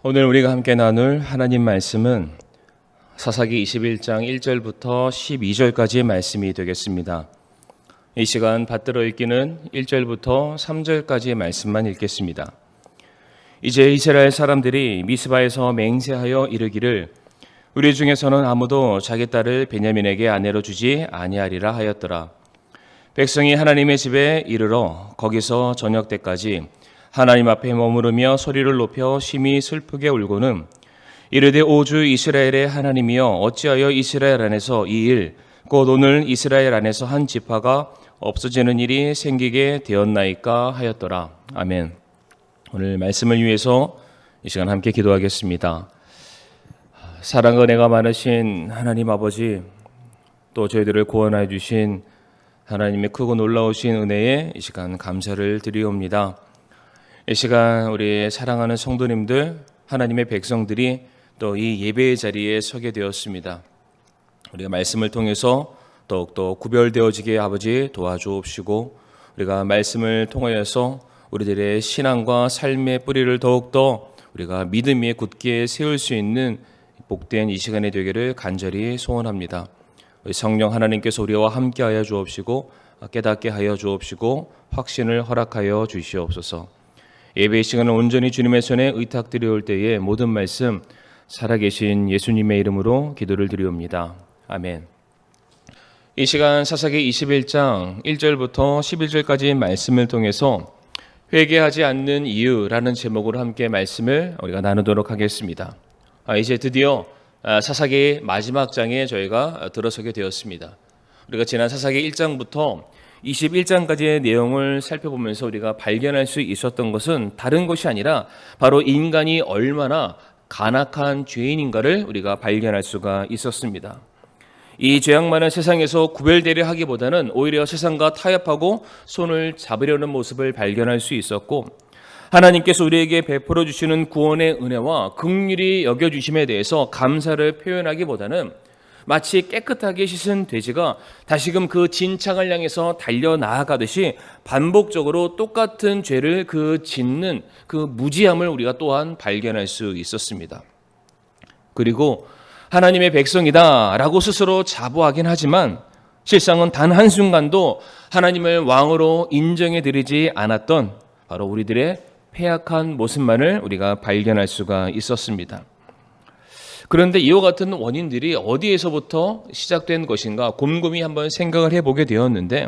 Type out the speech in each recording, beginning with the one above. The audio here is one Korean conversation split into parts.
오늘 우리가 함께 나눌 하나님 말씀은 사사기 21장 1절부터 12절까지의 말씀이 되겠습니다. 이 시간 받들어 읽기는 1절부터 3절까지의 말씀만 읽겠습니다. 이제 이스라엘 사람들이 미스바에서 맹세하여 이르기를 우리 중에서는 아무도 자기 딸을 베냐민에게 아내로 주지 아니하리라 하였더라. 백성이 하나님의 집에 이르러 거기서 저녁 때까지 하나님 앞에 머무르며 소리를 높여 심히 슬프게 울고는 이르되 오 주 이스라엘의 하나님이여 어찌하여 이스라엘 안에서 이 일 곧 오늘 이스라엘 안에서 한 지파가 없어지는 일이 생기게 되었나이까 하였더라. 아멘. 오늘 말씀을 위해서 이 시간 함께 기도하겠습니다. 사랑과 은혜가 많으신 하나님 아버지, 또 저희들을 구원하여 주신 하나님의 크고 놀라우신 은혜에 이 시간 감사를 드리옵니다. 이 시간 우리 사랑하는 성도님들, 하나님의 백성들이 또 이 예배의 자리에 서게 되었습니다. 우리가 말씀을 통해서 더욱더 구별되어지게 아버지 도와주옵시고, 우리가 말씀을 통하여서 우리들의 신앙과 삶의 뿌리를 더욱더 우리가 믿음에 굳게 세울 수 있는 복된 이 시간이 되기를 간절히 소원합니다. 우리 성령 하나님께서 우리와 함께하여 주옵시고 깨닫게 하여 주옵시고 확신을 허락하여 주시옵소서. 예배의 시간을 온전히 주님의 손에 의탁드려올 때에 모든 말씀 살아계신 예수님의 이름으로 기도를 드리옵니다. 아멘. 이 시간 사사기 21장 1절부터 11절까지의 말씀을 통해서 회개하지 않는 이유라는 제목으로 함께 말씀을 우리가 나누도록 하겠습니다. 이제 드디어 사사기 마지막 장에 저희가 들어서게 되었습니다. 우리가 지난 사사기 1장부터 21장까지의 내용을 살펴보면서 우리가 발견할 수 있었던 것은 다른 것이 아니라 바로 인간이 얼마나 간악한 죄인인가를 우리가 발견할 수가 있었습니다. 이 죄악 많은 세상에서 구별되려 하기보다는 오히려 세상과 타협하고 손을 잡으려는 모습을 발견할 수 있었고, 하나님께서 우리에게 베풀어 주시는 구원의 은혜와 긍휼히 여겨주심에 대해서 감사를 표현하기보다는 마치 깨끗하게 씻은 돼지가 다시금 그 진창을 향해서 달려나아가듯이 반복적으로 똑같은 죄를 짓는 그 무지함을 우리가 또한 발견할 수 있었습니다. 그리고 하나님의 백성이다 라고 스스로 자부하긴 하지만 실상은 단 한순간도 하나님을 왕으로 인정해드리지 않았던 바로 우리들의 패약한 모습만을 우리가 발견할 수가 있었습니다. 그런데 이와 같은 원인들이 어디에서부터 시작된 것인가 곰곰이 한번 생각을 해보게 되었는데,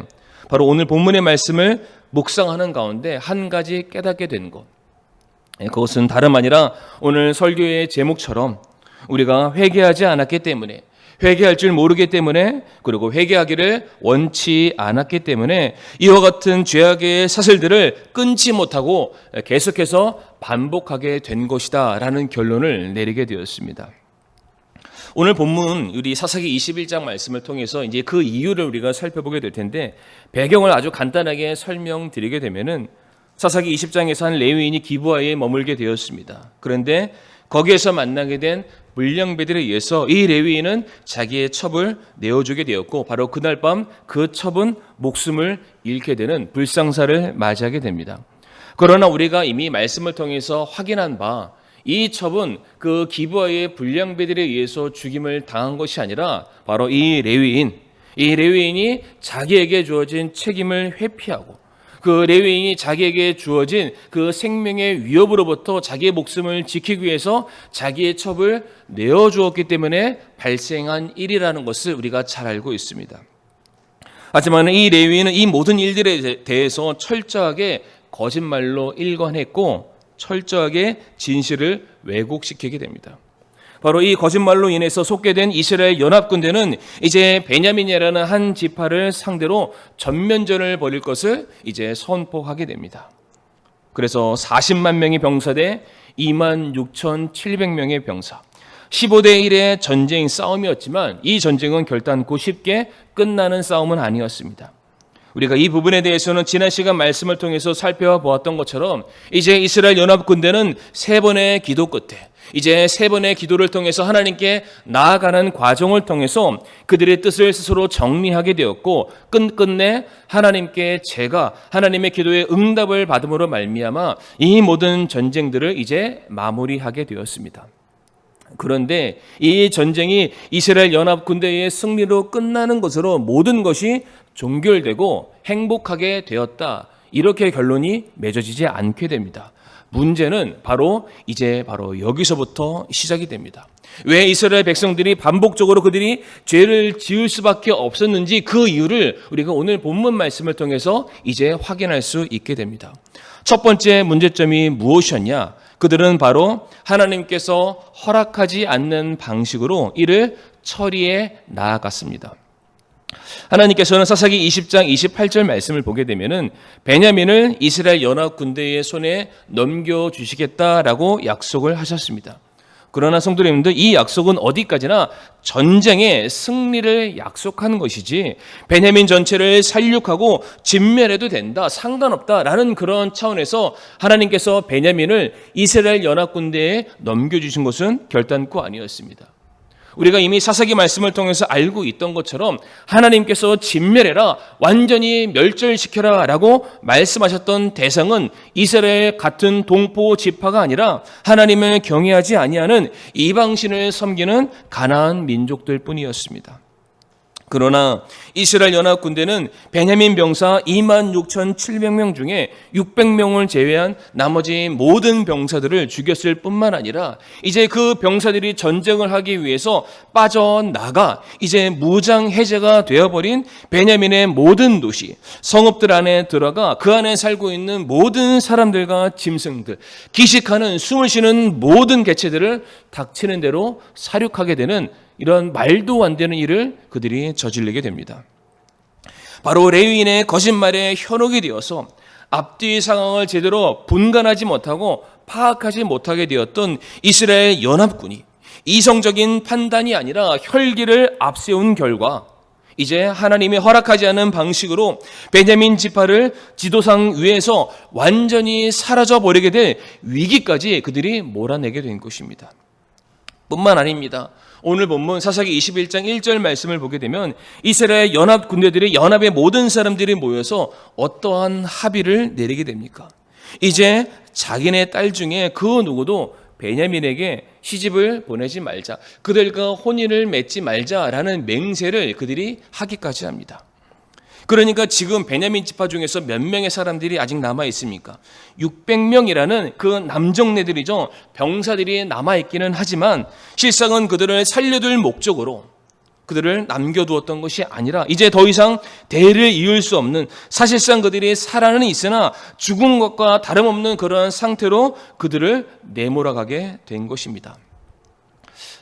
바로 오늘 본문의 말씀을 묵상하는 가운데 한 가지 깨닫게 된 것, 그것은 다름 아니라 오늘 설교의 제목처럼 우리가 회개하지 않았기 때문에, 회개할 줄 모르기 때문에, 그리고 회개하기를 원치 않았기 때문에 이와 같은 죄악의 사슬들을 끊지 못하고 계속해서 반복하게 된 것이다 라는 결론을 내리게 되었습니다. 오늘 본문 우리 사사기 21장 말씀을 통해서 이제 그 이유를 우리가 살펴보게 될 텐데, 배경을 아주 간단하게 설명드리게 되면은 사사기 20장에서 한 레위인이 기브아에 머물게 되었습니다. 그런데 거기에서 만나게 된 불량배들에 의해서 이 레위인은 자기의 첩을 내어주게 되었고, 바로 그날 밤 그 첩은 목숨을 잃게 되는 불상사를 맞이하게 됩니다. 그러나 우리가 이미 말씀을 통해서 확인한 바, 이 첩은 그 기브아의 불량배들에 의해서 죽임을 당한 것이 아니라 바로 이 레위인이 자기에게 주어진 책임을 회피하고, 그 레위인이 자기에게 주어진 그 생명의 위협으로부터 자기의 목숨을 지키기 위해서 자기의 첩을 내어주었기 때문에 발생한 일이라는 것을 우리가 잘 알고 있습니다. 하지만 이 레위인은 이 모든 일들에 대해서 철저하게 거짓말로 일관했고 철저하게 진실을 왜곡시키게 됩니다. 바로 이 거짓말로 인해서 속게된 이스라엘 연합군대는 이제 베냐민이라는 한 지파를 상대로 전면전을 벌일 것을 이제 선포하게 됩니다. 그래서 40만 명의 병사 대 26,700명의 병사, 15대 1의 전쟁 싸움이었지만 이 전쟁은 결단코 쉽게 끝나는 싸움은 아니었습니다. 우리가 이 부분에 대해서는 지난 시간 말씀을 통해서 살펴보았던 것처럼 이제 이스라엘 연합군대는 3번의 기도 끝에 이제 세 번의 기도를 통해서 하나님께 나아가는 과정을 통해서 그들의 뜻을 스스로 정리하게 되었고 끝끝내 하나님께 제가 하나님의 기도에 응답을 받음으로 말미암아 이 모든 전쟁들을 이제 마무리하게 되었습니다. 그런데 이 전쟁이 이스라엘 연합 군대의 승리로 끝나는 것으로 모든 것이 종결되고 행복하게 되었다. 이렇게 결론이 맺어지지 않게 됩니다. 문제는 바로 여기서부터 시작이 됩니다. 왜 이스라엘 백성들이 반복적으로 그들이 죄를 지을 수밖에 없었는지 그 이유를 우리가 오늘 본문 말씀을 통해서 이제 확인할 수 있게 됩니다. 첫 번째 문제점이 무엇이었냐? 그들은 바로 하나님께서 허락하지 않는 방식으로 이를 처리해 나아갔습니다. 하나님께서는 사사기 20장 28절 말씀을 보게 되면은 베냐민을 이스라엘 연합 군대의 손에 넘겨주시겠다라고 약속을 하셨습니다. 그러나 성도 여러분들, 이 약속은 어디까지나 전쟁의 승리를 약속하는 것이지 베냐민 전체를 살육하고 진멸해도 된다, 상관없다라는 그런 차원에서 하나님께서 베냐민을 이스라엘 연합 군대에 넘겨주신 것은 결단코 아니었습니다. 우리가 이미 사사기 말씀을 통해서 알고 있던 것처럼 하나님께서 진멸해라, 완전히 멸절시켜라 라고 말씀하셨던 대상은 이스라엘 같은 동포 지파가 아니라 하나님을 경외하지 아니하는 이방신을 섬기는 가나안 민족들 뿐이었습니다. 그러나 이스라엘 연합 군대는 베냐민 병사 26,700명 중에 600명을 제외한 나머지 모든 병사들을 죽였을 뿐만 아니라 이제 그 병사들이 전쟁을 하기 위해서 빠져나가 이제 무장 해제가 되어버린 베냐민의 모든 도시, 성읍들 안에 들어가 그 안에 살고 있는 모든 사람들과 짐승들, 기식하는 숨을 쉬는 모든 개체들을 닥치는 대로 살육하게 되는 이런 말도 안 되는 일을 그들이 저지르게 됩니다. 바로 레위인의 거짓말에 현혹이 되어서 앞뒤 상황을 제대로 분간하지 못하고 파악하지 못하게 되었던 이스라엘 연합군이 이성적인 판단이 아니라 혈기를 앞세운 결과 이제 하나님이 허락하지 않은 방식으로 베냐민 지파를 지도상 위에서 완전히 사라져 버리게 될 위기까지 그들이 몰아내게 된 것입니다. 뿐만 아닙니다. 오늘 본문 사사기 21장 1절 말씀을 보게 되면 이스라엘 연합 군대들이 연합의 모든 사람들이 모여서 어떠한 합의를 내리게 됩니까? 이제 자기네 딸 중에 그 누구도 베냐민에게 시집을 보내지 말자, 그들과 혼인을 맺지 말자라는 맹세를 그들이 하기까지 합니다. 그러니까 지금 베냐민 지파 중에서 몇 명의 사람들이 아직 남아 있습니까? 600명이라는 그 남정네들이죠. 병사들이 남아 있기는 하지만 실상은 그들을 살려둘 목적으로 그들을 남겨두었던 것이 아니라 이제 더 이상 대를 이을 수 없는, 사실상 그들이 살아는 있으나 죽은 것과 다름없는 그러한 상태로 그들을 내몰아가게 된 것입니다.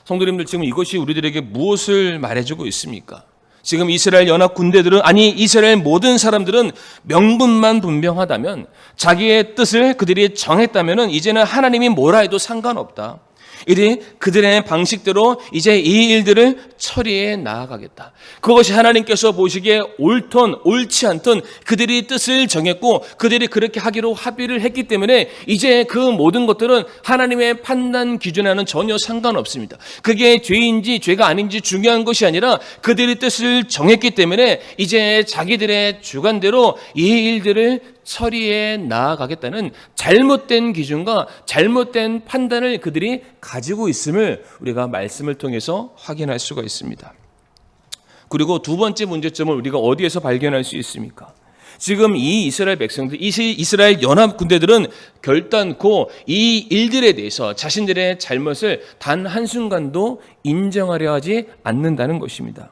성도님들, 지금 이것이 우리들에게 무엇을 말해주고 있습니까? 지금 이스라엘 연합 군대들은, 아니 이스라엘 모든 사람들은 명분만 분명하다면, 자기의 뜻을 그들이 정했다면 이제는 하나님이 뭐라 해도 상관없다. 이들이 그들의 방식대로 이제 이 일들을 처리해 나아가겠다. 그것이 하나님께서 보시기에 옳던 옳지 않던 그들이 뜻을 정했고 그들이 그렇게 하기로 합의를 했기 때문에 이제 그 모든 것들은 하나님의 판단 기준에는 전혀 상관없습니다. 그게 죄인지 죄가 아닌지 중요한 것이 아니라 그들이 뜻을 정했기 때문에 이제 자기들의 주관대로 이 일들을 처리해 나아가겠다는 잘못된 기준과 잘못된 판단을 그들이 가지고 있음을 우리가 말씀을 통해서 확인할 수가 있습니다. 그리고 두 번째 문제점을 우리가 어디에서 발견할 수 있습니까? 지금 이 이스라엘 백성들, 이스라엘 연합 군대들은 결단코 이 일들에 대해서 자신들의 잘못을 단 한순간도 인정하려 하지 않는다는 것입니다.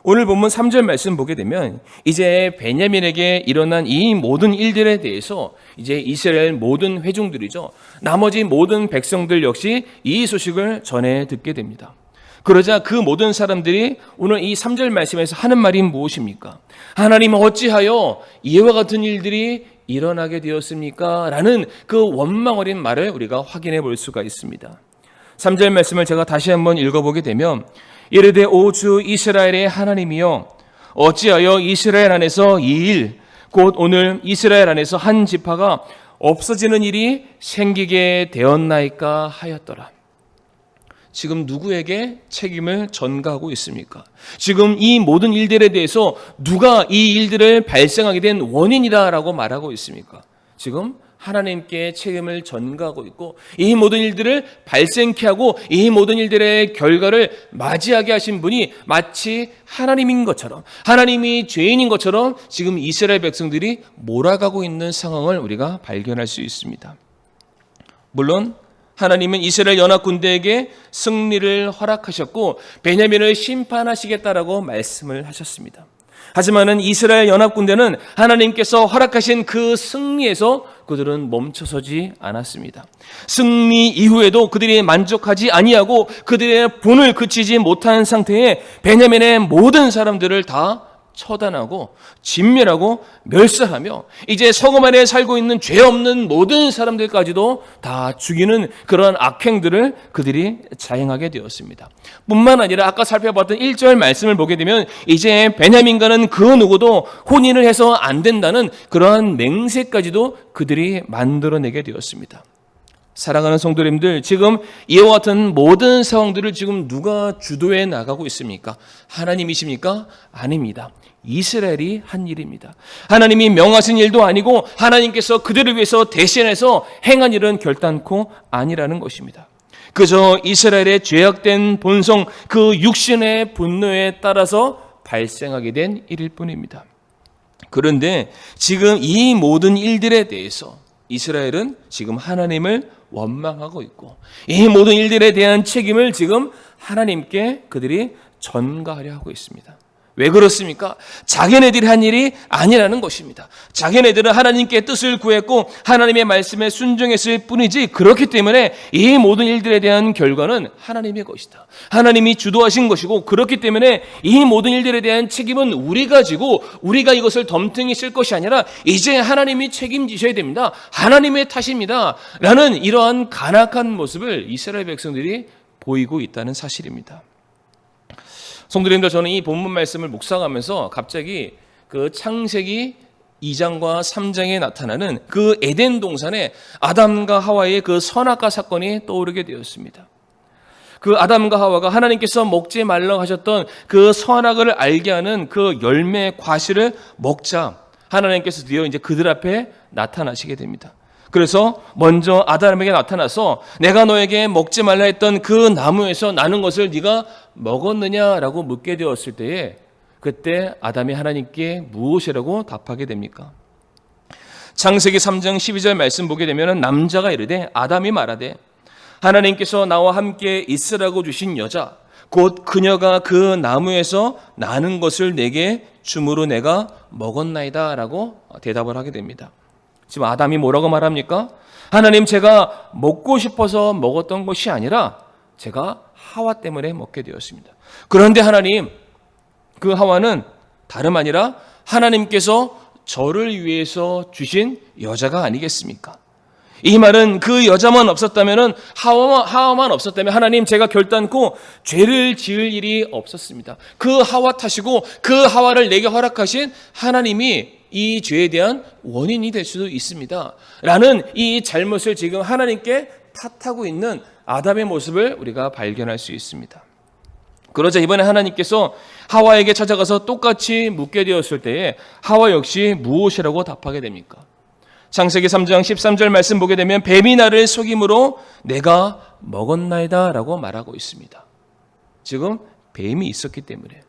오늘 본문 3절 말씀 보게 되면 이제 베냐민에게 일어난 이 모든 일들에 대해서 이제 이스라엘 모든 회중들이죠, 나머지 모든 백성들 역시 이 소식을 전해 듣게 됩니다. 그러자 그 모든 사람들이 오늘 이 3절 말씀에서 하는 말이 무엇입니까? 하나님은 어찌하여 이와 같은 일들이 일어나게 되었습니까? 라는 그 원망 어린 말을 우리가 확인해 볼 수가 있습니다. 3절 말씀을 제가 다시 한번 읽어보게 되면, 이르되 오 주 이스라엘의 하나님이여, 어찌하여 이스라엘 안에서 이 일, 곧 오늘 이스라엘 안에서 한 지파가 없어지는 일이 생기게 되었나이까 하였더라. 지금 누구에게 책임을 전가하고 있습니까? 지금 이 모든 일들에 대해서 누가 이 일들을 발생하게 된 원인이다라고 말하고 있습니까? 지금 하나님께 책임을 전가하고 있고 이 모든 일들을 발생케 하고 이 모든 일들의 결과를 맞이하게 하신 분이 마치 하나님인 것처럼, 하나님이 죄인인 것처럼 지금 이스라엘 백성들이 몰아가고 있는 상황을 우리가 발견할 수 있습니다. 물론 하나님은 이스라엘 연합군대에게 승리를 허락하셨고 베냐민을 심판하시겠다라고 말씀을 하셨습니다. 하지만은 이스라엘 연합군대는 하나님께서 허락하신 그 승리에서 그들은 멈춰서지 않았습니다. 승리 이후에도 그들이 만족하지 아니하고 그들의 분을 그치지 못한 상태에 베냐민의 모든 사람들을 다 처단하고 진멸하고 멸살하며 이제 성읍 안에 살고 있는 죄 없는 모든 사람들까지도 다 죽이는 그러한 악행들을 그들이 자행하게 되었습니다. 뿐만 아니라 아까 살펴봤던 1절 말씀을 보게 되면 이제 베냐민과는 그 누구도 혼인을 해서 안 된다는 그러한 맹세까지도 그들이 만들어내게 되었습니다. 사랑하는 성도님들, 지금 이와 같은 모든 상황들을 지금 누가 주도해 나가고 있습니까? 하나님이십니까? 아닙니다. 이스라엘이 한 일입니다. 하나님이 명하신 일도 아니고 하나님께서 그들을 위해서 대신해서 행한 일은 결단코 아니라는 것입니다. 그저 이스라엘의 죄악된 본성, 그 육신의 분노에 따라서 발생하게 된 일일 뿐입니다. 그런데 지금 이 모든 일들에 대해서 이스라엘은 지금 하나님을 원망하고 있고 이 모든 일들에 대한 책임을 지금 하나님께 그들이 전가하려 하고 있습니다. 왜 그렇습니까? 자기네들이 한 일이 아니라는 것입니다. 자기네들은 하나님께 뜻을 구했고 하나님의 말씀에 순종했을 뿐이지 그렇기 때문에 이 모든 일들에 대한 결과는 하나님의 것이다. 하나님이 주도하신 것이고 그렇기 때문에 이 모든 일들에 대한 책임은 우리가 지고 우리가 이것을 덤탱이 쓸 것이 아니라 이제 하나님이 책임지셔야 됩니다. 하나님의 탓입니다. 라는 이러한 간악한 모습을 이스라엘 백성들이 보이고 있다는 사실입니다. 성도님들, 저는 이 본문 말씀을 묵상하면서 갑자기 그 창세기 2장과 3장에 나타나는 그 에덴 동산의 아담과 하와의 그 선악과 사건이 떠오르게 되었습니다. 그 아담과 하와가 하나님께서 먹지 말라고 하셨던 그 선악을 알게 하는 그 열매 과실을 먹자 하나님께서 드디어 이제 그들 앞에 나타나시게 됩니다. 그래서 먼저 아담에게 나타나서 내가 너에게 먹지 말라 했던 그 나무에서 나는 것을 네가 먹었느냐라고 묻게 되었을 때에 그때 아담이 하나님께 무엇이라고 답하게 됩니까? 창세기 3장 12절 말씀 보게 되면 남자가 이르되 아담이 말하되 하나님께서 나와 함께 있으라고 주신 여자 곧 그녀가 그 나무에서 나는 것을 내게 주므로 내가 먹었나이다 라고 대답을 하게 됩니다. 지금 아담이 뭐라고 말합니까? 하나님, 제가 먹고 싶어서 먹었던 것이 아니라 제가 하와 때문에 먹게 되었습니다. 그런데 하나님, 그 하와는 다름 아니라 하나님께서 저를 위해서 주신 여자가 아니겠습니까? 이 말은 그 여자만 없었다면 하와만 없었다면 하나님, 제가 결단코 죄를 지을 일이 없었습니다. 그 하와 탓이고 그 하와를 내게 허락하신 하나님이 이 죄에 대한 원인이 될 수도 있습니다. 라는 이 잘못을 지금 하나님께 탓하고 있는 아담의 모습을 우리가 발견할 수 있습니다. 그러자 이번에 하나님께서 하와에게 찾아가서 똑같이 묻게 되었을 때에 하와 역시 무엇이라고 답하게 됩니까? 창세기 3장 13절 말씀 보게 되면 뱀이 나를 속임으로 내가 먹었나이다 라고 말하고 있습니다. 지금 뱀이 있었기 때문에,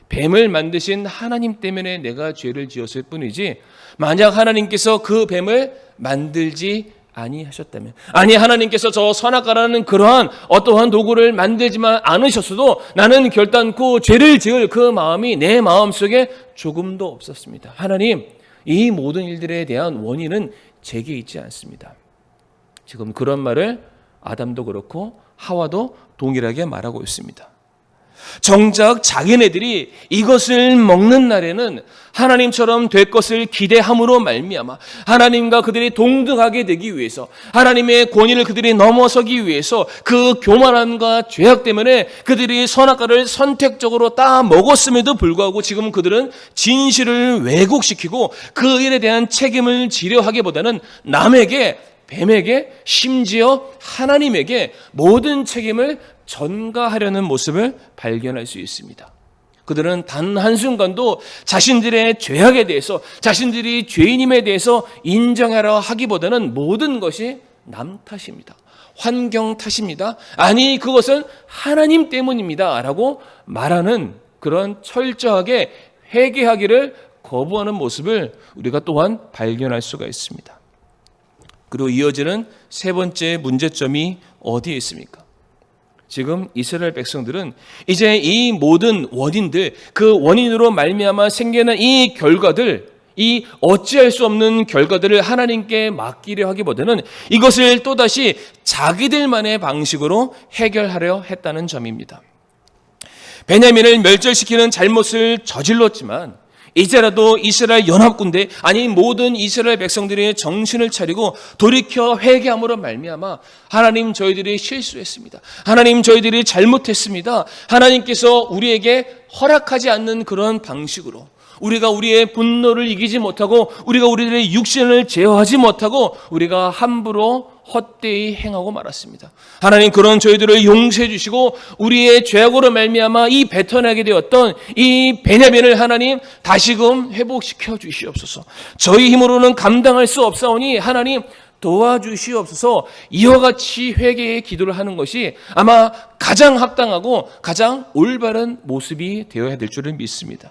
뱀을 만드신 하나님 때문에 내가 죄를 지었을 뿐이지 만약 하나님께서 그 뱀을 만들지 아니하셨다면, 아니 하나님께서 저 선악과라는 그러한 어떠한 도구를 만들지만 않으셨어도 나는 결단코 죄를 지을 그 마음이 내 마음속에 조금도 없었습니다. 하나님, 이 모든 일들에 대한 원인은 제게 있지 않습니다. 지금 그런 말을 아담도 그렇고 하와도 동일하게 말하고 있습니다. 정작 자기네들이 이것을 먹는 날에는 하나님처럼 될 것을 기대함으로 말미암아 하나님과 그들이 동등하게 되기 위해서, 하나님의 권위를 그들이 넘어서기 위해서 그 교만함과 죄악 때문에 그들이 선악과를 선택적으로 따 먹었음에도 불구하고 지금 그들은 진실을 왜곡시키고 그 일에 대한 책임을 지려 하기보다는 남에게, 뱀에게, 심지어 하나님에게 모든 책임을 전가하려는 모습을 발견할 수 있습니다. 그들은 단 한순간도 자신들의 죄악에 대해서, 자신들이 죄인임에 대해서 인정하려 하기보다는 모든 것이 남 탓입니다. 환경 탓입니다. 아니, 그것은 하나님 때문입니다 라고 말하는 그런 철저하게 회개하기를 거부하는 모습을 우리가 또한 발견할 수가 있습니다. 그리고 이어지는 세 번째 문제점이 어디에 있습니까? 지금 이스라엘 백성들은 이제 이 모든 원인들, 그 원인으로 말미암아 생기는 이 결과들, 이 어찌할 수 없는 결과들을 하나님께 맡기려 하기보다는 이것을 또다시 자기들만의 방식으로 해결하려 했다는 점입니다. 베냐민을 멸절시키는 잘못을 저질렀지만 이제라도 이스라엘 연합군대, 아니 모든 이스라엘 백성들이 정신을 차리고 돌이켜 회개함으로 말미암아 하나님, 저희들이 실수했습니다. 하나님, 저희들이 잘못했습니다. 하나님께서 우리에게 허락하지 않는 그런 방식으로 우리가 우리의 분노를 이기지 못하고 우리가 우리들의 육신을 제어하지 못하고 우리가 함부로 헛되이 행하고 말았습니다. 하나님, 그런 저희들을 용서해 주시고 우리의 죄악으로 말미암아 이 뱉어나게 되었던 이 베냐민을 하나님 다시금 회복시켜 주시옵소서. 저희 힘으로는 감당할 수 없사오니 하나님 도와주시옵소서. 이와 같이 회개의 기도를 하는 것이 아마 가장 합당하고 가장 올바른 모습이 되어야 될 줄을 믿습니다.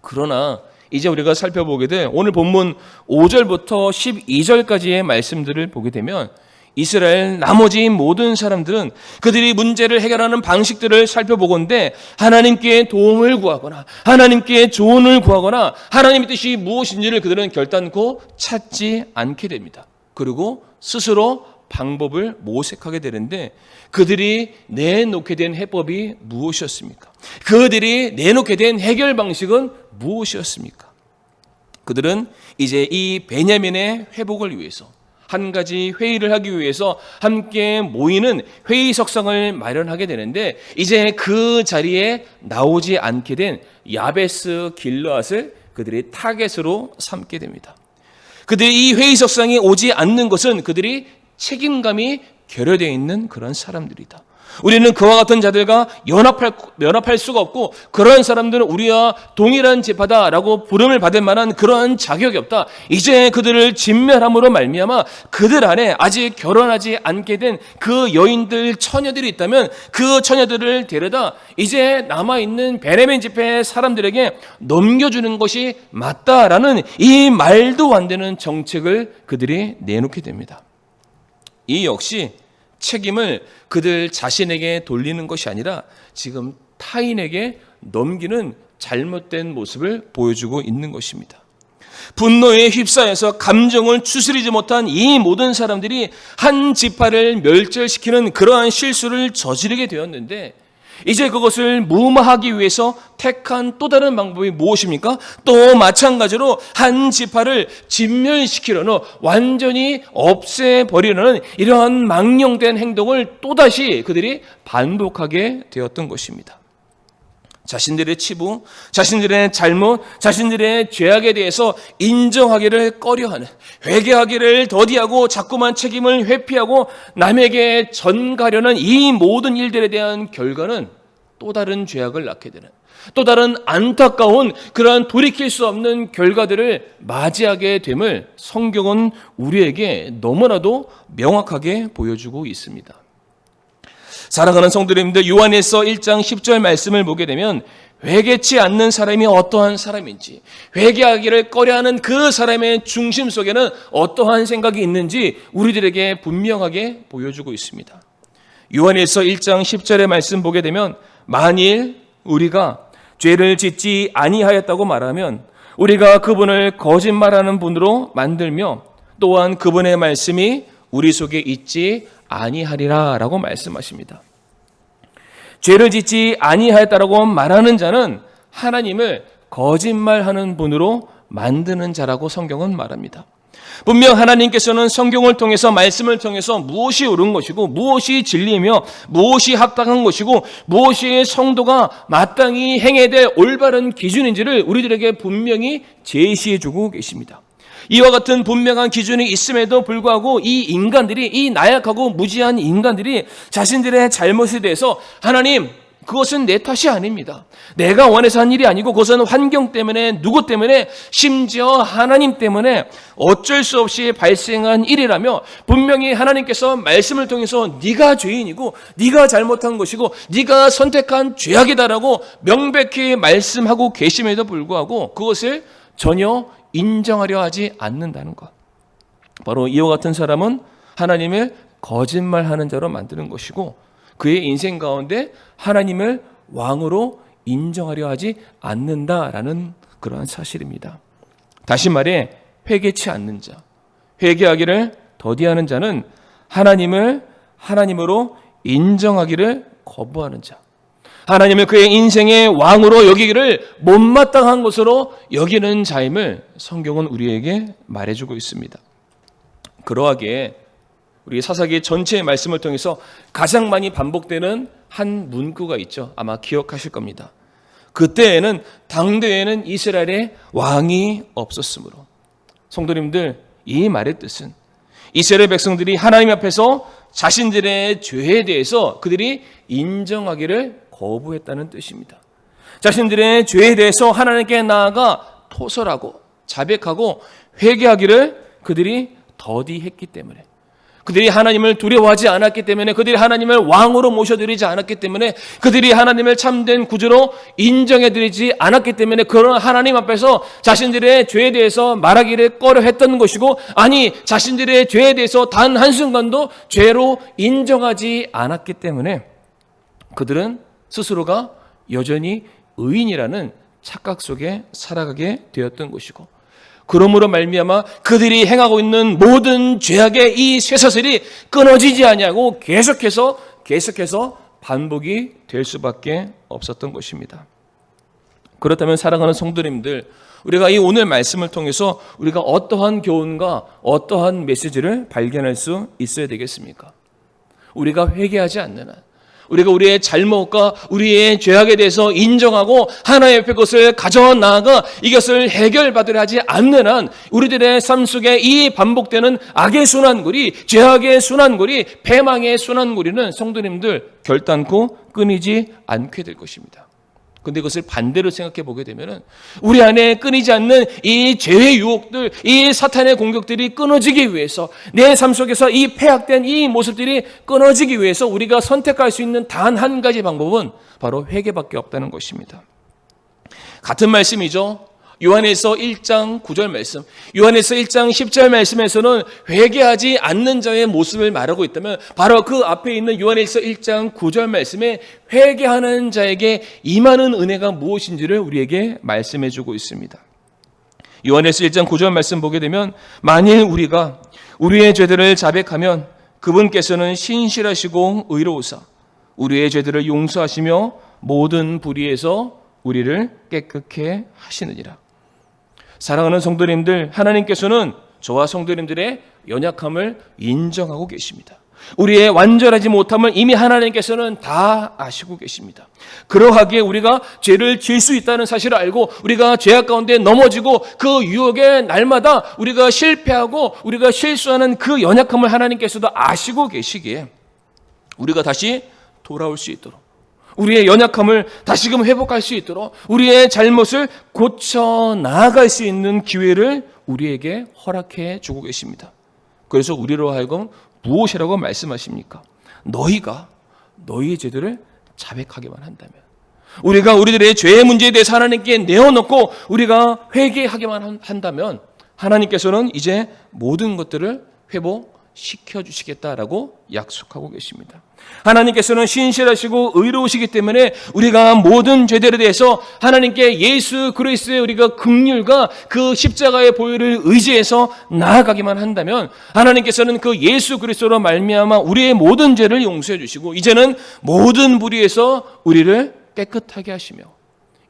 그러나 이제 우리가 살펴보게 될 오늘 본문 5절부터 12절까지의 말씀들을 보게 되면 이스라엘 나머지 모든 사람들은 그들이 문제를 해결하는 방식들을 살펴보건대 하나님께 도움을 구하거나 하나님께 조언을 구하거나 하나님의 뜻이 무엇인지를 그들은 결단코 찾지 않게 됩니다. 그리고 스스로 방법을 모색하게 되는데 그들이 내놓게 된 해법이 무엇이었습니까? 그들이 내놓게 된 해결 방식은 무엇이었습니까? 그들은 이제 이 베냐민의 회복을 위해서 한 가지 회의를 하기 위해서 함께 모이는 회의석상을 마련하게 되는데 이제 그 자리에 나오지 않게 된 야베스 길르앗을 그들이 타겟으로 삼게 됩니다. 그들이 이 회의석상에 오지 않는 것은 그들이 책임감이 결여되어 있는 그런 사람들이다. 우리는 그와 같은 자들과 연합할 수가 없고 그러한 사람들은 우리와 동일한 지파다라고 부름을 받을 만한 그러한 자격이 없다. 이제 그들을 진멸함으로 말미암아 그들 안에 아직 결혼하지 않게 된 그 여인들, 처녀들이 있다면 그 처녀들을 데려다 이제 남아있는 베냐민 지파의 사람들에게 넘겨주는 것이 맞다라는 이 말도 안 되는 정책을 그들이 내놓게 됩니다. 이 역시 책임을 그들 자신에게 돌리는 것이 아니라 지금 타인에게 넘기는 잘못된 모습을 보여주고 있는 것입니다. 분노에 휩싸여서 감정을 추스리지 못한 이 모든 사람들이 한 지파를 멸절시키는 그러한 실수를 저지르게 되었는데 이제 그것을 무마하기 위해서 택한 또 다른 방법이 무엇입니까? 또 마찬가지로 한 지파를 진멸시키려는, 완전히 없애버리려는 이러한 망령된 행동을 또다시 그들이 반복하게 되었던 것입니다. 자신들의 치부, 자신들의 잘못, 자신들의 죄악에 대해서 인정하기를 꺼려하는, 회개하기를 더디하고 자꾸만 책임을 회피하고 남에게 전가려는 이 모든 일들에 대한 결과는 또 다른 죄악을 낳게 되는, 또 다른 안타까운 그러한 돌이킬 수 없는 결과들을 맞이하게 됨을 성경은 우리에게 너무나도 명확하게 보여주고 있습니다. 사랑하는 성도님들, 요한일서 1장 10절 말씀을 보게 되면 회개치 않는 사람이 어떠한 사람인지, 회개하기를 꺼려하는 그 사람의 중심 속에는 어떠한 생각이 있는지 우리들에게 분명하게 보여주고 있습니다. 요한일서 1장 10절의 말씀 보게 되면 만일 우리가 죄를 짓지 아니하였다고 말하면 우리가 그분을 거짓말하는 분으로 만들며 또한 그분의 말씀이 우리 속에 있지 아니하리라 라고 말씀하십니다. 죄를 짓지 아니하였다라고 말하는 자는 하나님을 거짓말하는 분으로 만드는 자라고 성경은 말합니다. 분명 하나님께서는 성경을 통해서, 말씀을 통해서 무엇이 옳은 것이고 무엇이 진리이며 무엇이 합당한 것이고 무엇이 성도가 마땅히 행해야 될 올바른 기준인지를 우리들에게 분명히 제시해 주고 계십니다. 이와 같은 분명한 기준이 있음에도 불구하고 이 인간들이, 이 나약하고 무지한 인간들이 자신들의 잘못에 대해서 하나님, 그것은 내 탓이 아닙니다. 내가 원해서 한 일이 아니고 그것은 환경 때문에, 누구 때문에, 심지어 하나님 때문에 어쩔 수 없이 발생한 일이라며 분명히 하나님께서 말씀을 통해서 네가 죄인이고 네가 잘못한 것이고 네가 선택한 죄악이다라고 명백히 말씀하고 계심에도 불구하고 그것을 전혀 인정하려 하지 않는다는 것. 바로 이와 같은 사람은 하나님을 거짓말하는 자로 만드는 것이고 그의 인생 가운데 하나님을 왕으로 인정하려 하지 않는다라는 그러한 사실입니다. 다시 말해 회개치 않는 자, 회개하기를 더디하는 자는 하나님을 하나님으로 인정하기를 거부하는 자, 하나님을 그의 인생의 왕으로 여기기를 못마땅한 것으로 여기는 자임을 성경은 우리에게 말해주고 있습니다. 그러하기에 우리 사사기 전체의 말씀을 통해서 가장 많이 반복되는 한 문구가 있죠. 아마 기억하실 겁니다. 그때에는 당대에는 이스라엘에 왕이 없었으므로. 성도님들, 이 말의 뜻은 이스라엘 백성들이 하나님 앞에서 자신들의 죄에 대해서 그들이 인정하기를 거부했다는 뜻입니다. 자신들의 죄에 대해서 하나님께 나아가 토설하고 자백하고 회개하기를 그들이 더디했기 때문에, 그들이 하나님을 두려워하지 않았기 때문에, 그들이 하나님을 왕으로 모셔드리지 않았기 때문에, 그들이 하나님을 참된 구주로 인정해드리지 않았기 때문에 그런 하나님 앞에서 자신들의 죄에 대해서 말하기를 꺼려했던 것이고, 아니 자신들의 죄에 대해서 단 한순간도 죄로 인정하지 않았기 때문에 그들은 스스로가 여전히 의인이라는 착각 속에 살아가게 되었던 것이고, 그러므로 말미암아 그들이 행하고 있는 모든 죄악의 이 쇠사슬이 끊어지지 아니하고 계속해서 반복이 될 수밖에 없었던 것입니다. 그렇다면 사랑하는 성도님들, 우리가 이 오늘 말씀을 통해서 우리가 어떠한 교훈과 어떠한 메시지를 발견할 수 있어야 되겠습니까? 우리가 회개하지 않는 한, 우리가 우리의 잘못과 우리의 죄악에 대해서 인정하고 하나님 앞에 그것을 가져 나아가 이것을 해결받으려 하지 않는 한 우리들의 삶 속에 이 반복되는 악의 순환고리, 죄악의 순환고리, 패망의 순환고리는 성도님들 결단코 끊이지 않게 될 것입니다. 그런데 그것을 반대로 생각해 보게 되면 우리 안에 끊이지 않는 이 죄의 유혹들, 이 사탄의 공격들이 끊어지기 위해서, 내 삶 속에서 이 폐악된 이 모습들이 끊어지기 위해서 우리가 선택할 수 있는 단 한 가지 방법은 바로 회개밖에 없다는 것입니다. 같은 말씀이죠. 요한일서 1장 9절 말씀, 요한일서 1장 10절 말씀에서는 회개하지 않는 자의 모습을 말하고 있다면 바로 그 앞에 있는 요한일서 1장 9절 말씀에 회개하는 자에게 임하는 은혜가 무엇인지를 우리에게 말씀해 주고 있습니다. 요한일서 1장 9절 말씀 보게 되면 만일 우리가 우리의 죄들을 자백하면 그분께서는 신실하시고 의로우사 우리의 죄들을 용서하시며 모든 불의에서 우리를 깨끗게 하시느니라. 사랑하는 성도님들, 하나님께서는 저와 성도님들의 연약함을 인정하고 계십니다. 우리의 완전하지 못함을 이미 하나님께서는 다 아시고 계십니다. 그러하기에 우리가 죄를 지을 수 있다는 사실을 알고 우리가 죄악 가운데 넘어지고 그 유혹에 날마다 우리가 실패하고 우리가 실수하는 그 연약함을 하나님께서도 아시고 계시기에 우리가 다시 돌아올 수 있도록, 우리의 연약함을 다시금 회복할 수 있도록, 우리의 잘못을 고쳐 나아갈 수 있는 기회를 우리에게 허락해 주고 계십니다. 그래서 우리로 하여금 무엇이라고 말씀하십니까? 너희가 너희의 죄들을 자백하기만 한다면, 우리가 우리들의 죄의 문제에 대해서 하나님께 내어놓고 우리가 회개하기만 한다면 하나님께서는 이제 모든 것들을 회복시켜 주시겠다라고 약속하고 계십니다. 하나님께서는 신실하시고 의로우시기 때문에 우리가 모든 죄들에 대해서 하나님께 예수 그리스도의 우리가 긍휼과 그 십자가의 보혈을 의지해서 나아가기만 한다면 하나님께서는 그 예수 그리스도로 말미암아 우리의 모든 죄를 용서해 주시고 이제는 모든 불의에서 우리를 깨끗하게 하시며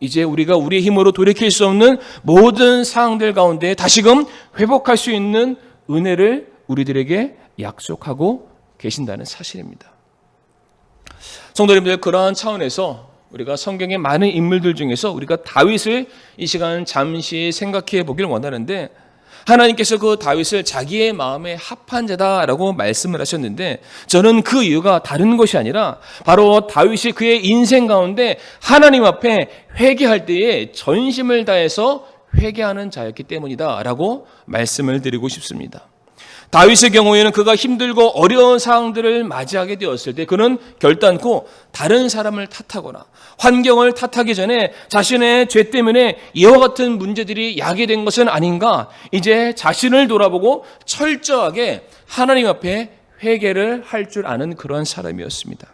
이제 우리가 우리의 힘으로 돌이킬 수 없는 모든 상황들 가운데 다시금 회복할 수 있는 은혜를 우리들에게 약속하고 계신다는 사실입니다. 성도님들, 그러한 차원에서 우리가 성경의 많은 인물들 중에서 우리가 다윗을 이 시간 잠시 생각해 보길 원하는데, 하나님께서 그 다윗을 자기의 마음에 합한 자다라고 말씀을 하셨는데, 저는 그 이유가 다른 것이 아니라 바로 다윗이 그의 인생 가운데 하나님 앞에 회개할 때에 전심을 다해서 회개하는 자였기 때문이다라고 말씀을 드리고 싶습니다. 다윗의 경우에는 그가 힘들고 어려운 상황들을 맞이하게 되었을 때 그는 결단코 다른 사람을 탓하거나 환경을 탓하기 전에 자신의 죄 때문에 이와 같은 문제들이 야기된 것은 아닌가, 이제 자신을 돌아보고 철저하게 하나님 앞에 회개를 할 줄 아는 그런 사람이었습니다.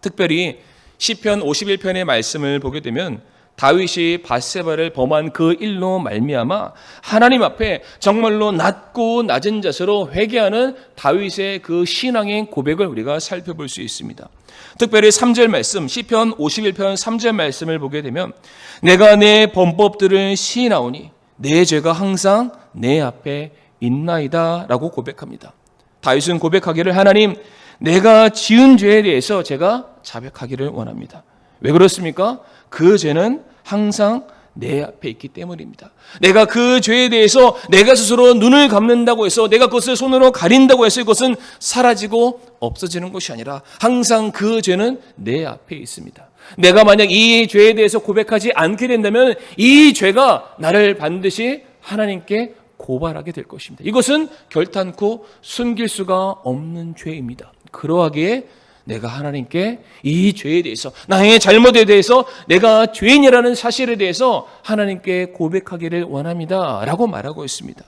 특별히 시편 51편의 말씀을 보게 되면 다윗이 밧세바를 범한 그 일로 말미암아 하나님 앞에 정말로 낮고 낮은 자세로 회개하는 다윗의 그 신앙의 고백을 우리가 살펴볼 수 있습니다. 특별히 3절 말씀, 시편 51편 3절 말씀을 보게 되면 내가 내 범법들을 시인하오니 내 죄가 항상 내 앞에 있나이다 라고 고백합니다. 다윗은 고백하기를, 하나님, 내가 지은 죄에 대해서 제가 자백하기를 원합니다. 왜 그렇습니까? 그 죄는 항상 내 앞에 있기 때문입니다. 내가 그 죄에 대해서 내가 스스로 눈을 감는다고 해서, 내가 그것을 손으로 가린다고 해서 이것은 사라지고 없어지는 것이 아니라 항상 그 죄는 내 앞에 있습니다. 내가 만약 이 죄에 대해서 고백하지 않게 된다면 이 죄가 나를 반드시 하나님께 고발하게 될 것입니다. 이것은 결단코 숨길 수가 없는 죄입니다. 그러하기에 내가 하나님께 이 죄에 대해서, 나의 잘못에 대해서, 내가 죄인이라는 사실에 대해서 하나님께 고백하기를 원합니다 라고 말하고 있습니다.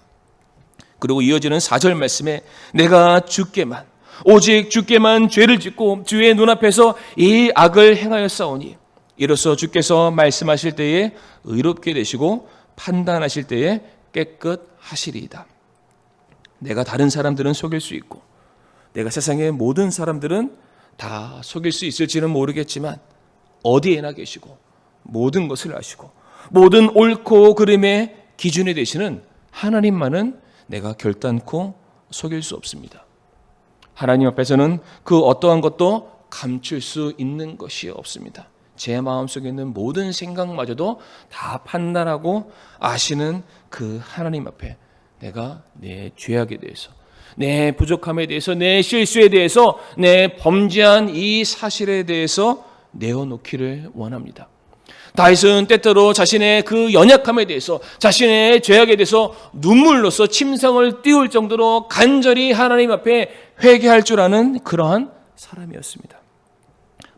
그리고 이어지는 4절 말씀에 내가 주께만, 오직 주께만 죄를 짓고 주의 눈앞에서 이 악을 행하였사오니 이로써 주께서 말씀하실 때에 의롭게 되시고 판단하실 때에 깨끗하시리이다. 내가 다른 사람들은 속일 수 있고 내가 세상의 모든 사람들은 다 속일 수 있을지는 모르겠지만 어디에나 계시고 모든 것을 아시고 모든 옳고 그름의 기준이 되시는 하나님만은 내가 결단코 속일 수 없습니다. 하나님 앞에서는 그 어떠한 것도 감출 수 있는 것이 없습니다. 제 마음속에 있는 모든 생각마저도 다 판단하고 아시는 그 하나님 앞에 내가 내 죄악에 대해서, 내 부족함에 대해서, 내 실수에 대해서, 내 범죄한 이 사실에 대해서 내어놓기를 원합니다. 다윗은 때때로 자신의 그 연약함에 대해서, 자신의 죄악에 대해서 눈물로써 침상을 띄울 정도로 간절히 하나님 앞에 회개할 줄 아는 그러한 사람이었습니다.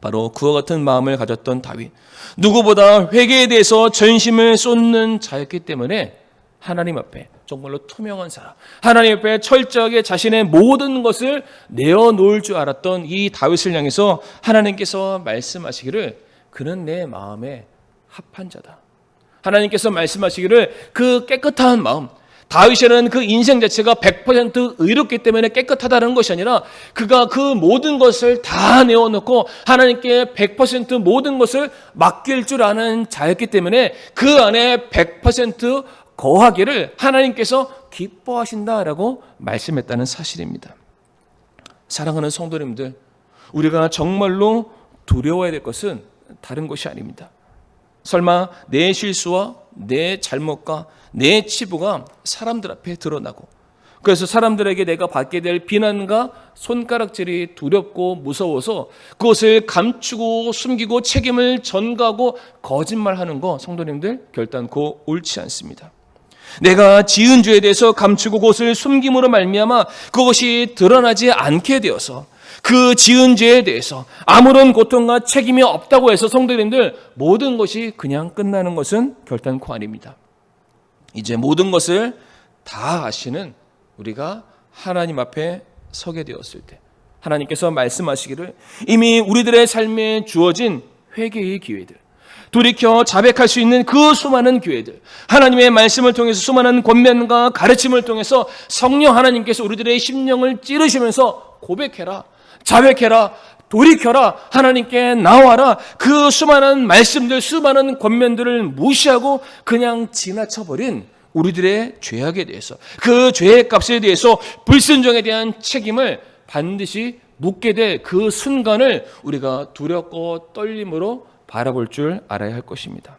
바로 그와 같은 마음을 가졌던 다윗, 누구보다 회개에 대해서 전심을 쏟는 자였기 때문에 하나님 앞에 정말로 투명한 사람, 하나님 앞에 철저하게 자신의 모든 것을 내어놓을 줄 알았던 이 다윗을 향해서 하나님께서 말씀하시기를, 그는 내 마음에 합한 자다. 하나님께서 말씀하시기를 그 깨끗한 마음, 다윗이라는 그 인생 자체가 100% 의롭기 때문에 깨끗하다는 것이 아니라 그가 그 모든 것을 다 내어놓고 하나님께 100% 모든 것을 맡길 줄 아는 자였기 때문에 그 안에 100% 거하기를 하나님께서 기뻐하신다라고 말씀했다는 사실입니다. 사랑하는 성도님들, 우리가 정말로 두려워해야 될 것은 다른 것이 아닙니다. 설마 내 실수와 내 잘못과 내 치부가 사람들 앞에 드러나고, 그래서 사람들에게 내가 받게 될 비난과 손가락질이 두렵고 무서워서 그것을 감추고 숨기고 책임을 전가하고 거짓말하는 거, 성도님들, 결단코 옳지 않습니다. 내가 지은 죄에 대해서 감추고 그것을 숨김으로 말미암아 그것이 드러나지 않게 되어서 그 지은 죄에 대해서 아무런 고통과 책임이 없다고 해서 성도님들 모든 것이 그냥 끝나는 것은 결단코 아닙니다. 이제 모든 것을 다 아시는 우리가 하나님 앞에 서게 되었을 때 하나님께서 말씀하시기를, 이미 우리들의 삶에 주어진 회개의 기회들, 돌이켜 자백할 수 있는 그 수많은 기회들, 하나님의 말씀을 통해서 수많은 권면과 가르침을 통해서 성령 하나님께서 우리들의 심령을 찌르시면서 고백해라, 자백해라, 돌이켜라, 하나님께 나와라, 그 수많은 말씀들, 수많은 권면들을 무시하고 그냥 지나쳐버린 우리들의 죄악에 대해서, 그 죄의 값에 대해서, 불순종에 대한 책임을 반드시 묻게 될 그 순간을 우리가 두렵고 떨림으로 바라볼 줄 알아야 할 것입니다.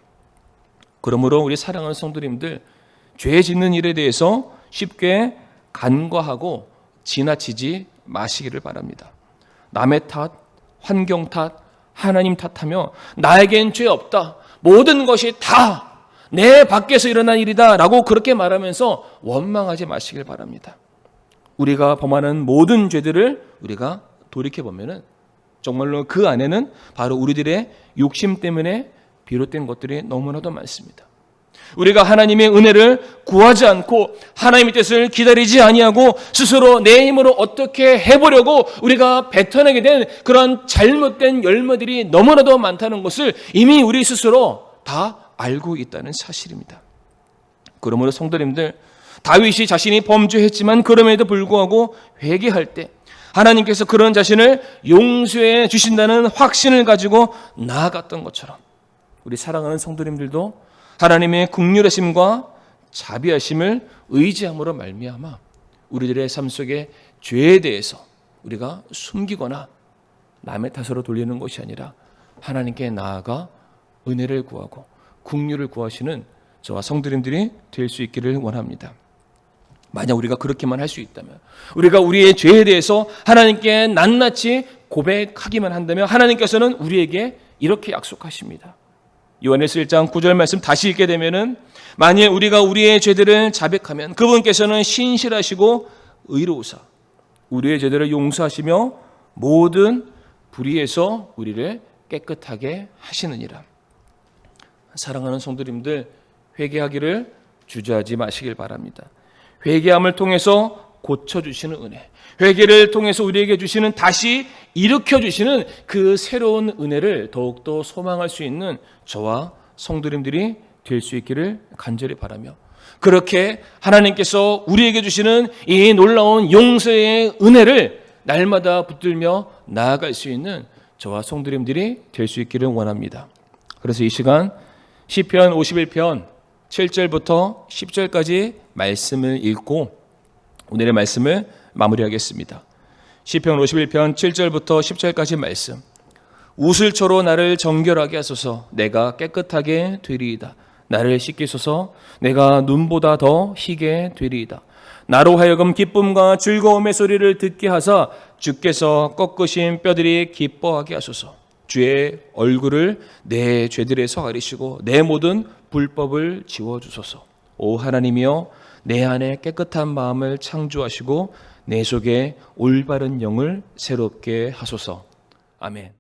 그러므로 우리 사랑하는 성도님들, 죄 짓는 일에 대해서 쉽게 간과하고 지나치지 마시기를 바랍니다. 남의 탓, 환경 탓, 하나님 탓하며 나에겐 죄 없다, 모든 것이 다 내 밖에서 일어난 일이다 라고 그렇게 말하면서 원망하지 마시길 바랍니다. 우리가 범하는 모든 죄들을 우리가 돌이켜보면 정말로 그 안에는 바로 우리들의 욕심 때문에 비롯된 것들이 너무나도 많습니다. 우리가 하나님의 은혜를 구하지 않고 하나님의 뜻을 기다리지 아니하고 스스로 내 힘으로 어떻게 해보려고 우리가 뱉어내게 된 그런 잘못된 열매들이 너무나도 많다는 것을 이미 우리 스스로 다 알고 있다는 사실입니다. 그러므로 성도님들, 다윗이 자신이 범죄했지만 그럼에도 불구하고 회개할 때 하나님께서 그런 자신을 용서해 주신다는 확신을 가지고 나아갔던 것처럼 우리 사랑하는 성도님들도 하나님의 긍휼하심과 자비하심을 의지함으로 말미암아 우리들의 삶 속에 죄에 대해서 우리가 숨기거나 남의 탓으로 돌리는 것이 아니라 하나님께 나아가 은혜를 구하고 긍휼을 구하시는 저와 성도님들이 될 수 있기를 원합니다. 만약 우리가 그렇게만 할 수 있다면, 우리가 우리의 죄에 대해서 하나님께 낱낱이 고백하기만 한다면 하나님께서는 우리에게 이렇게 약속하십니다. 요한일서 1장 9절 말씀 다시 읽게 되면은 만일 우리가 우리의 죄들을 자백하면 그분께서는 신실하시고 의로우사 우리의 죄들을 용서하시며 모든 불의에서 우리를 깨끗하게 하시느니라. 사랑하는 성도님들, 회개하기를 주저하지 마시길 바랍니다. 회개함을 통해서 고쳐주시는 은혜, 회개를 통해서 우리에게 주시는 다시 일으켜주시는 그 새로운 은혜를 더욱더 소망할 수 있는 저와 성도님들이 될 수 있기를 간절히 바라며, 그렇게 하나님께서 우리에게 주시는 이 놀라운 용서의 은혜를 날마다 붙들며 나아갈 수 있는 저와 성도님들이 될 수 있기를 원합니다. 그래서 이 시간 시편 51편 7절부터 10절까지 말씀을 읽고 오늘의 말씀을 마무리하겠습니다. 시편 51편 7절부터 10절까지 말씀. 우슬초로 나를 정결하게 하소서. 내가 깨끗하게 되리이다. 나를 씻기소서. 내가 눈보다 더 희게 되리이다. 나로 하여금 기쁨과 즐거움의 소리를 듣게 하사 주께서 꺾으신 뼈들이 기뻐하게 하소서. 주의 얼굴을 내 죄들에서 가리시고 내 모든 불법을 지워주소서. 오 하나님이여, 내 안에 깨끗한 마음을 창조하시고 내 속에 올바른 영을 새롭게 하소서. 아멘.